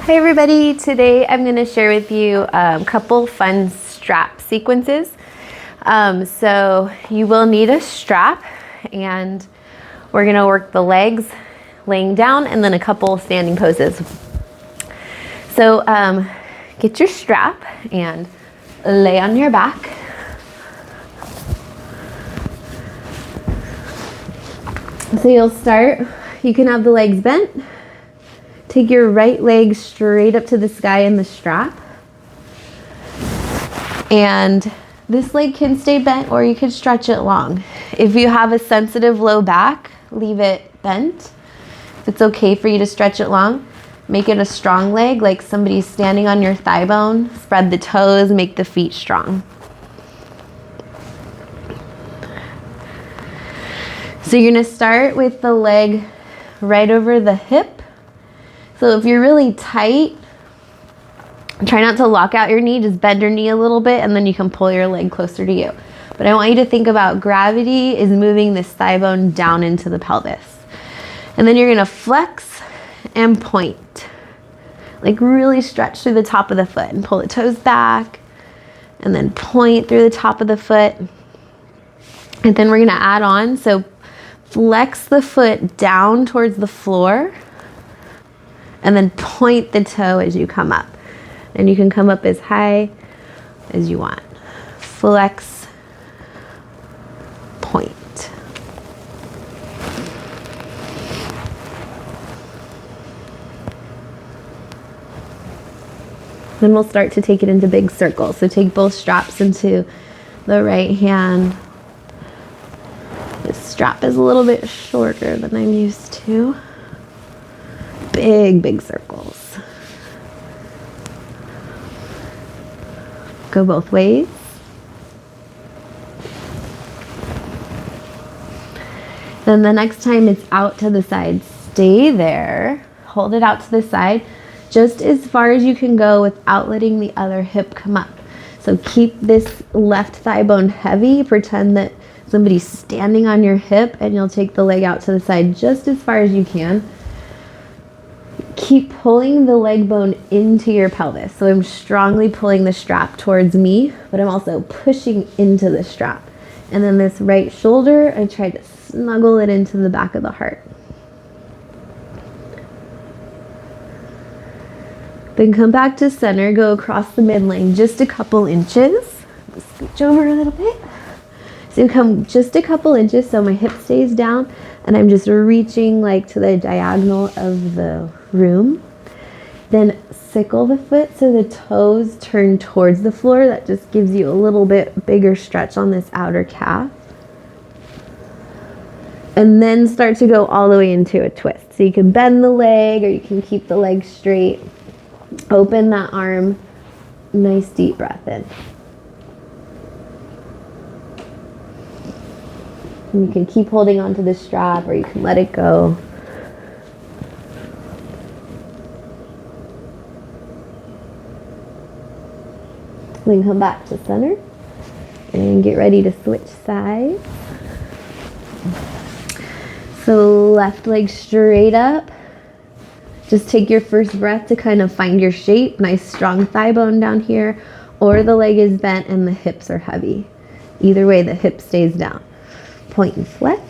Hi everybody, today I'm going to share with you a couple fun strap sequences. So you will need a strap, and we're going to work the legs laying down and then a couple standing poses. So get your strap and lay on your back. So you'll start, you can have the legs bent. Take your right leg straight up to the sky in the strap. And this leg can stay bent or you could stretch it long. If you have a sensitive low back, leave it bent. If it's okay for you to stretch it long, make it a strong leg, like somebody's standing on your thigh bone. Spread the toes, make the feet strong. So you're gonna start with the leg right over the hip. So if you're really tight, try not to lock out your knee, just bend your knee a little bit and then you can pull your leg closer to you. But I want you to think about gravity is moving this thigh bone down into the pelvis. And then you're gonna flex and point. Like really stretch through the top of the foot and pull the toes back and then point through the top of the foot. And then we're gonna add on, so flex the foot down towards the floor and then point the toe as you come up. And you can come up as high as you want. Flex, point. Then we'll start to take it into big circles. So take both straps into the right hand. This strap is a little bit shorter than I'm used to. Big circles. Go both ways. Then the next time it's out to the side, stay there. Hold it out to the side just as far as you can go without letting the other hip come up. So keep this left thigh bone heavy. Pretend that somebody's standing on your hip and you'll take the leg out to the side just as far as you can. Keep pulling the leg bone into your pelvis. So I'm strongly pulling the strap towards me, but I'm also pushing into the strap. And then this right shoulder, I try to snuggle it into the back of the heart. Then come back to center, go across the midline just a couple inches. Scooch over a little bit. So come just a couple inches so my hip stays down and I'm just reaching like to the diagonal of the room. Then sickle the foot so the toes turn towards the floor. That just gives you a little bit bigger stretch on this outer calf. And then start to go all the way into a twist. So you can bend the leg or you can keep the leg straight. Open that arm. Nice deep breath in. And you can keep holding onto the strap or you can let it go. Then come back to center and get ready to switch sides. So left leg straight up. Just take your first breath to kind of find your shape. Nice strong thigh bone down here, or the leg is bent and the hips are heavy. Either way, the hip stays down. Point and flex.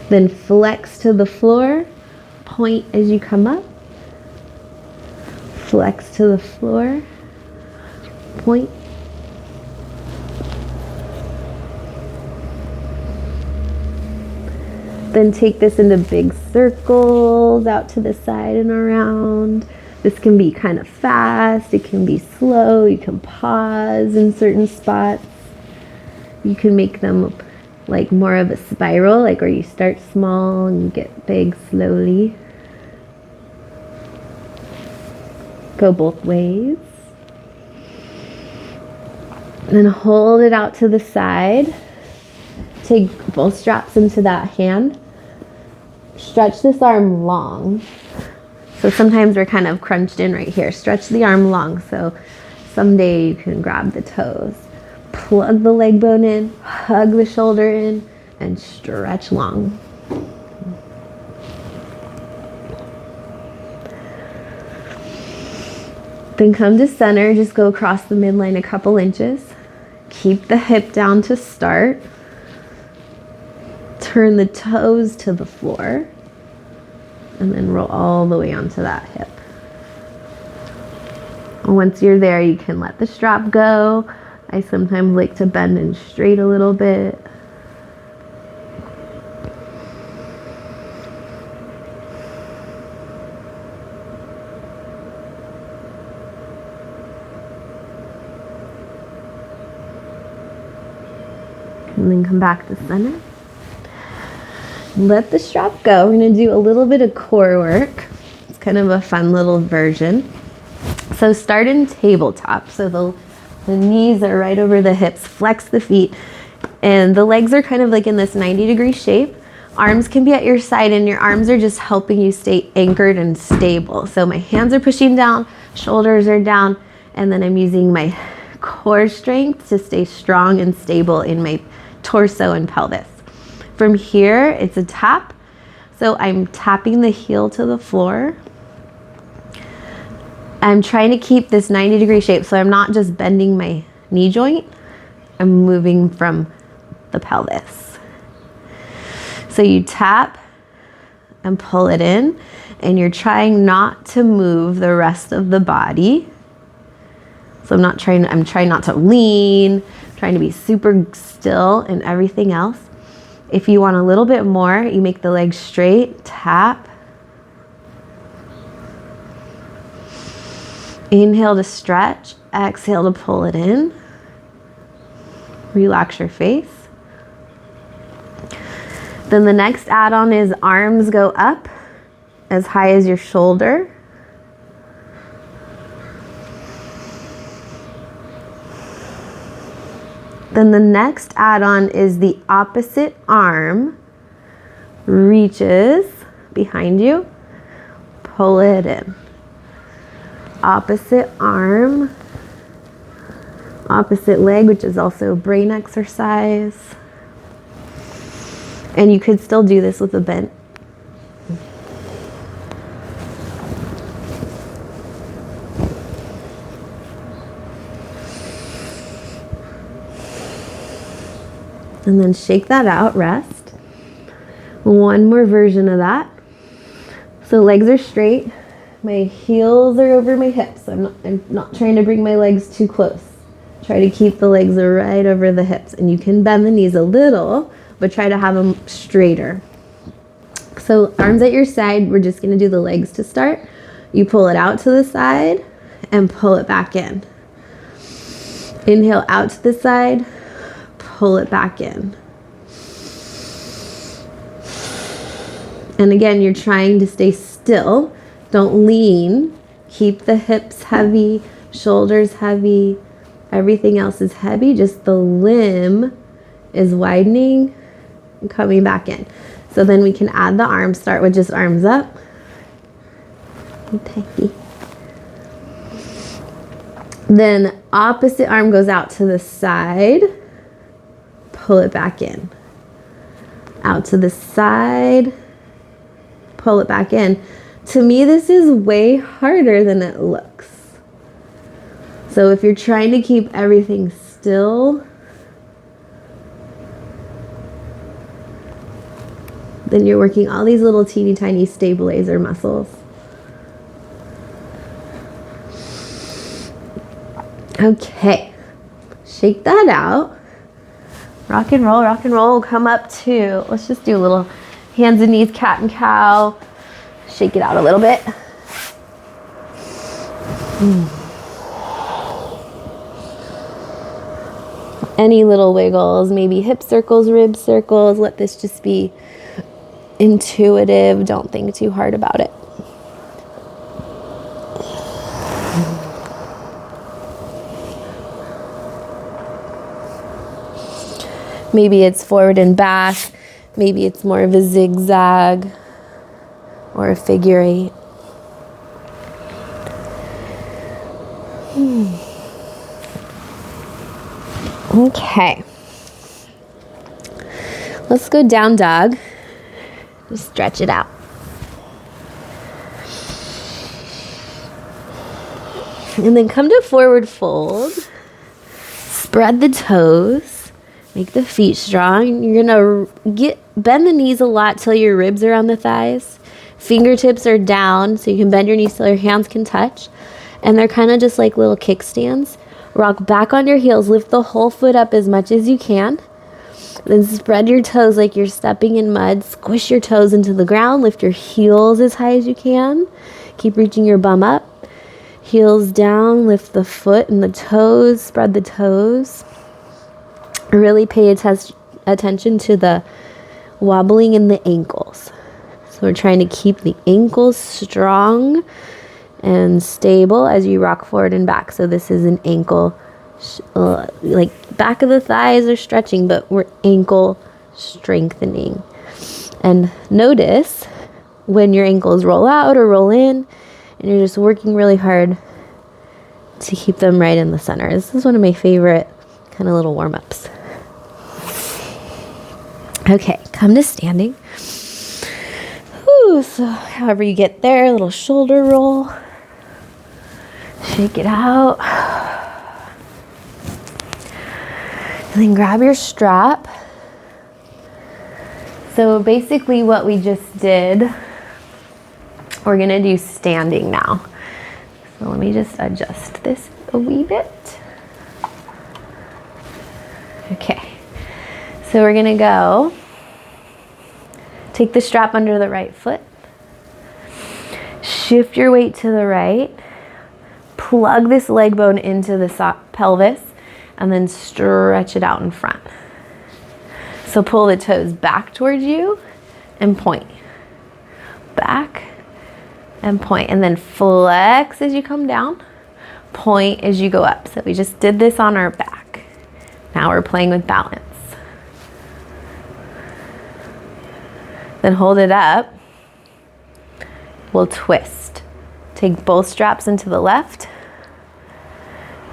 Then flex to the floor, point as you come up. Flex to the floor, point. Then take this into big circles out to the side and around. This can be kind of fast, it can be slow, you can pause in certain spots. You can make them like more of a spiral, like where you start small and you get big slowly. Go both ways. And then hold it out to the side. Take both straps into that hand. Stretch this arm long. So sometimes we're kind of crunched in right here. Stretch the arm long so someday you can grab the toes. Plug the leg bone in, hug the shoulder in, and stretch long. Then come to center, just go across the midline a couple inches. Keep the hip down to start. Turn the toes to the floor. And then roll all the way onto that hip. Once you're there, you can let the strap go. I sometimes like to bend and straight a little bit. And then come back to center. Let the strap go. We're going to do a little bit of core work. It's kind of a fun little version. So start in tabletop. So the knees are right over the hips. Flex the feet. And the legs are kind of like in this 90-degree shape. Arms can be at your side, and your arms are just helping you stay anchored and stable. So my hands are pushing down, shoulders are down, and then I'm using my core strength to stay strong and stable in my torso and pelvis. From here, it's a tap. So I'm tapping the heel to the floor. I'm trying to keep this 90-degree shape, so I'm not just bending my knee joint. I'm moving from the pelvis. So you tap and pull it in, and you're trying not to move the rest of the body. So I'm trying not to lean, trying to be super still and everything else. If you want a little bit more, you make the legs straight, tap. Inhale to stretch, exhale to pull it in. Relax your face. Then the next add-on is arms go up as high as your shoulder. Then the next add-on is the opposite arm reaches behind you, pull it in. Opposite arm, opposite leg, which is also a brain exercise. And you could still do this with a bent. And then shake that out, rest. One more version of that. So legs are straight. My heels are over my hips. I'm not trying to bring my legs too close. Try to keep the legs right over the hips. And you can bend the knees a little, but try to have them straighter. So arms at your side, we're just gonna do the legs to start. You pull it out to the side and pull it back in. Inhale out to the side, pull it back in. And again, you're trying to stay still. Don't lean. Keep the hips heavy, shoulders heavy. Everything else is heavy. Just the limb is widening and coming back in. So then we can add the arms. Start with just arms up. Okay. Then opposite arm goes out to the side. Pull it back in. Out to the side. Pull it back in. To me, this is way harder than it looks. So if you're trying to keep everything still, then you're working all these little teeny tiny stabilizer muscles. Okay, shake that out. Rock and roll, come up to, let's just do a little hands and knees, cat and cow. Shake it out a little bit. Any little wiggles, maybe hip circles, rib circles. Let this just be intuitive. Don't think too hard about it. Maybe it's forward and back. Maybe it's more of a zigzag or a figure eight. Okay. Let's go down dog. Just stretch it out. And then come to forward fold. Spread the toes. Make the feet strong. You're gonna bend the knees a lot till your ribs are on the thighs. Fingertips are down, so you can bend your knees till your hands can touch. And they're kind of just like little kickstands. Rock back on your heels. Lift the whole foot up as much as you can. Then spread your toes like you're stepping in mud. Squish your toes into the ground. Lift your heels as high as you can. Keep reaching your bum up. Heels down. Lift the foot and the toes. Spread the toes. Really pay attention to the wobbling in the ankles. So we're trying to keep the ankles strong and stable as you rock forward and back. So this is an ankle, like back of the thighs are stretching, but we're ankle strengthening. And notice when your ankles roll out or roll in, and you're just working really hard to keep them right in the center. This is one of my favorite kind of little warm-ups. Okay, come to standing. Whew, so however you get there, a little shoulder roll. Shake it out. And then grab your strap. So basically what we just did, we're gonna do standing now. So let me just adjust this a wee bit. Okay, so we're gonna go, take the strap under the right foot, shift your weight to the right, plug this leg bone into the pelvis, and then stretch it out in front. So pull the toes back towards you and point. Back and point. And then flex as you come down, point as you go up. So we just did this on our back. Now we're playing with balance. Then hold it up. We'll twist. Take both straps into the left.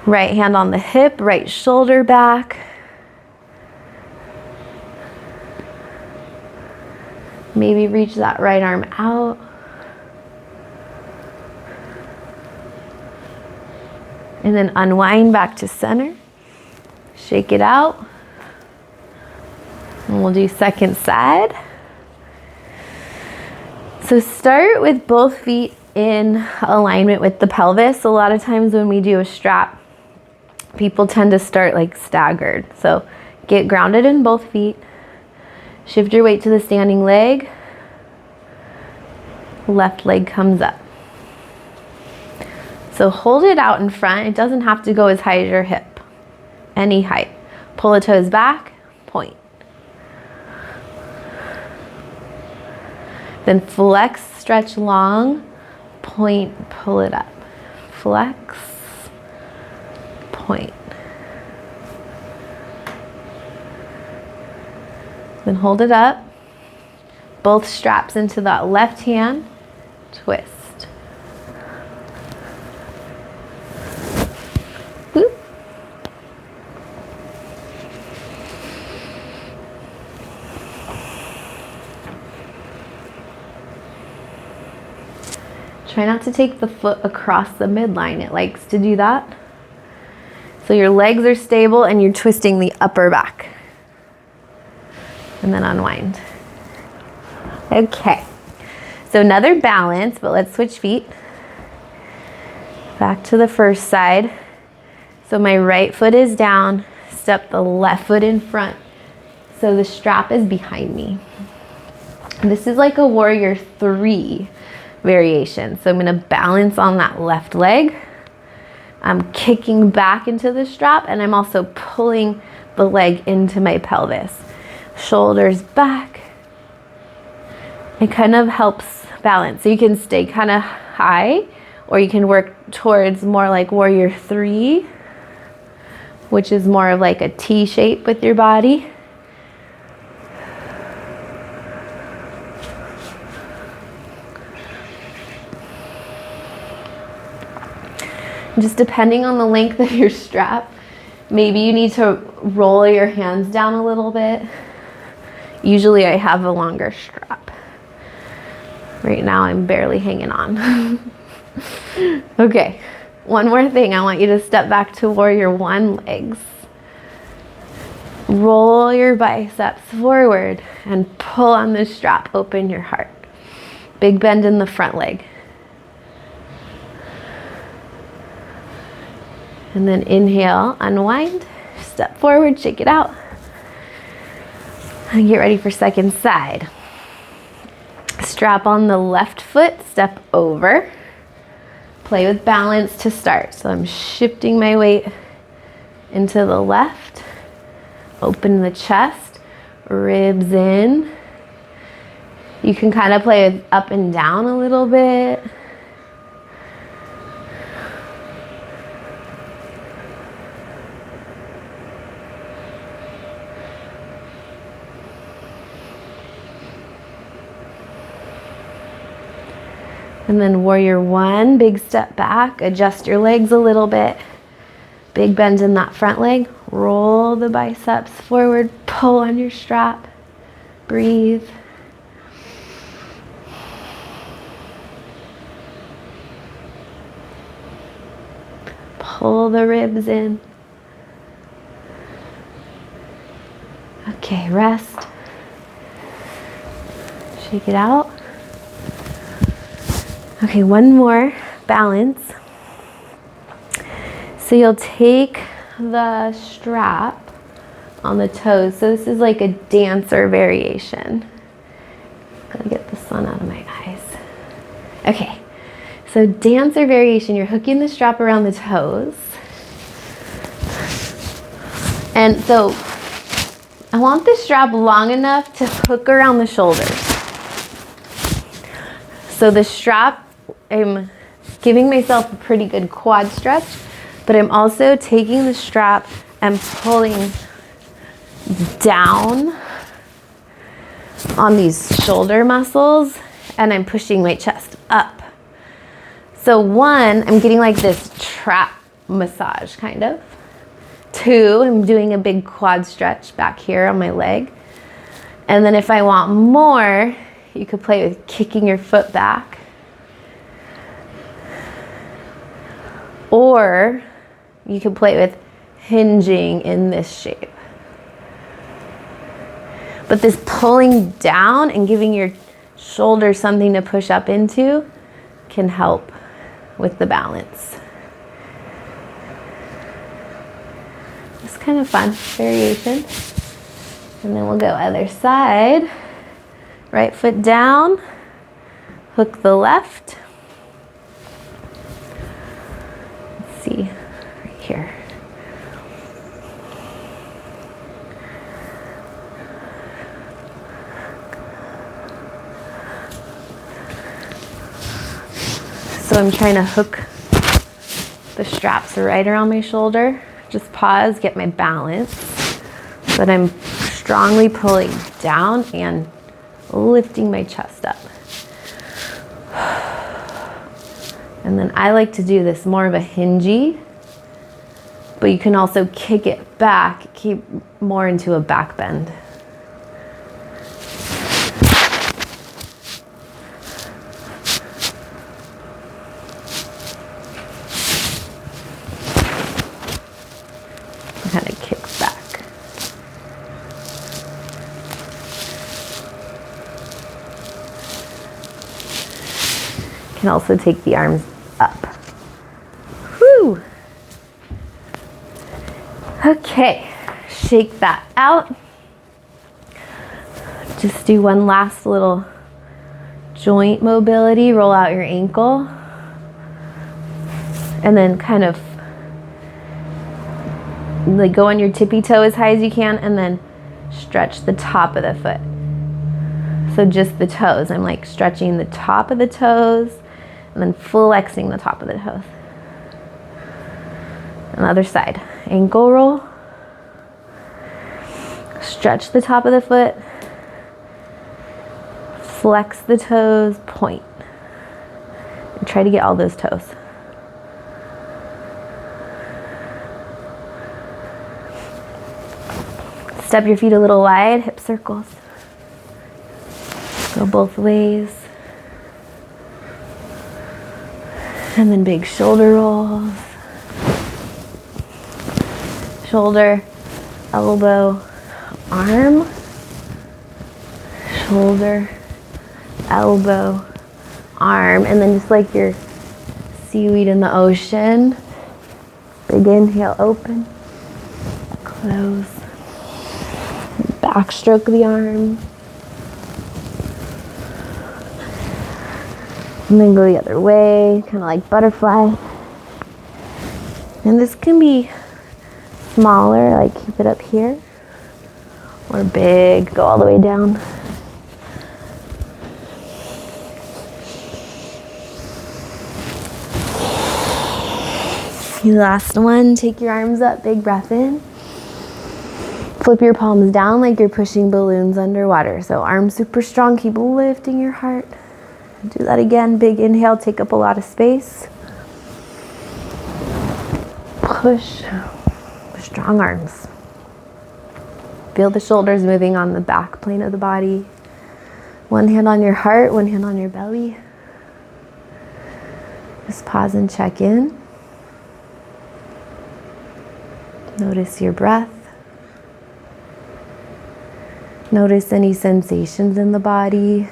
Right hand on the hip, right shoulder back. Maybe reach that right arm out. And then unwind back to center. Shake it out. And we'll do second side. So start with both feet in alignment with the pelvis. A lot of times when we do a strap, people tend to start like staggered. So get grounded in both feet. Shift your weight to the standing leg. Left leg comes up. So hold it out in front. It doesn't have to go as high as your hip. Any height. Pull the toes back, point. Then flex, stretch long, point, pull it up. Flex, point. Then hold it up. Both straps into that left hand, twist. Whoop. Try not to take the foot across the midline. It likes to do that. So your legs are stable and you're twisting the upper back. And then unwind. Okay, so another balance, but let's switch feet. Back to the first side. So my right foot is down, step the left foot in front. So the strap is behind me. And this is like a warrior 3 variation. So I'm gonna balance on that left leg. I'm kicking back into the strap and I'm also pulling the leg into my pelvis. Shoulders back. It kind of helps balance. So you can stay kind of high or you can work towards more like warrior 3, which is more of like a T shape with your body. Just depending on the length of your strap, maybe you need to roll your hands down a little bit. Usually I have a longer strap. Right now I'm barely hanging on. Okay, one more thing. I want you to step back to warrior one legs. Roll your biceps forward and pull on the strap. Open your heart. Big bend in the front leg. And then inhale, unwind, step forward, shake it out. And get ready for second side. Strap on the left foot, step over. Play with balance to start. So I'm shifting my weight into the left. Open the chest, ribs in. You can kind of play with up and down a little bit. And then warrior one, big step back, adjust your legs a little bit. Big bend in that front leg. Roll the biceps forward, pull on your strap. Breathe. Pull the ribs in. Okay, rest. Shake it out. Okay, one more, balance. So you'll take the strap on the toes. So this is like a dancer variation. Gotta get the sun out of my eyes. Okay, so dancer variation, you're hooking the strap around the toes. And so I want the strap long enough to hook around the shoulders. So the strap, I'm giving myself a pretty good quad stretch, but I'm also taking the strap and pulling down on these shoulder muscles, and I'm pushing my chest up. So one, I'm getting like this trap massage kind of. Two, I'm doing a big quad stretch back here on my leg. And then if I want more, you could play with kicking your foot back. Or you could play with hinging in this shape. But this pulling down and giving your shoulders something to push up into can help with the balance. It's kind of fun, variation. And then we'll go other side. Right foot down, hook the left. Let's see, right here. So I'm trying to hook the straps right around my shoulder. Just pause, get my balance. But I'm strongly pulling down and lifting my chest up. And then I like to do this more of a hingy, but you can also kick it back, keep more into a back bend. Kind of kicks back. Can also take the arms up. Whew. Okay, shake that out. Just do one last little joint mobility. Roll out your ankle. And then kind of like go on your tippy toe as high as you can and then stretch the top of the foot. So just the toes. I'm like stretching the top of the toes and then flexing the top of the toes. And the other side. Ankle roll. Stretch the top of the foot. Flex the toes, point. And try to get all those toes. Step your feet a little wide, hip circles. Go both ways. And then big shoulder rolls. Shoulder, elbow, arm. Shoulder, elbow, arm. And then just like your seaweed in the ocean. Big inhale, open. Close. Backstroke the arm. And then go the other way, kind of like butterfly. And this can be smaller, like keep it up here. Or big, go all the way down. Last one, take your arms up, big breath in. Flip your palms down like you're pushing balloons underwater. So arms super strong, keep lifting your heart. Do that again, big inhale, take up a lot of space. Push, strong arms. Feel the shoulders moving on the back plane of the body. One hand on your heart, one hand on your belly. Just pause and check in. Notice your breath. Notice any sensations in the body.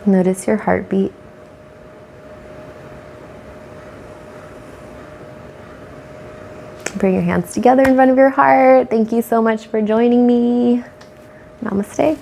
Notice your heartbeat. Bring your hands together in front of your heart. Thank you so much for joining me. Namaste.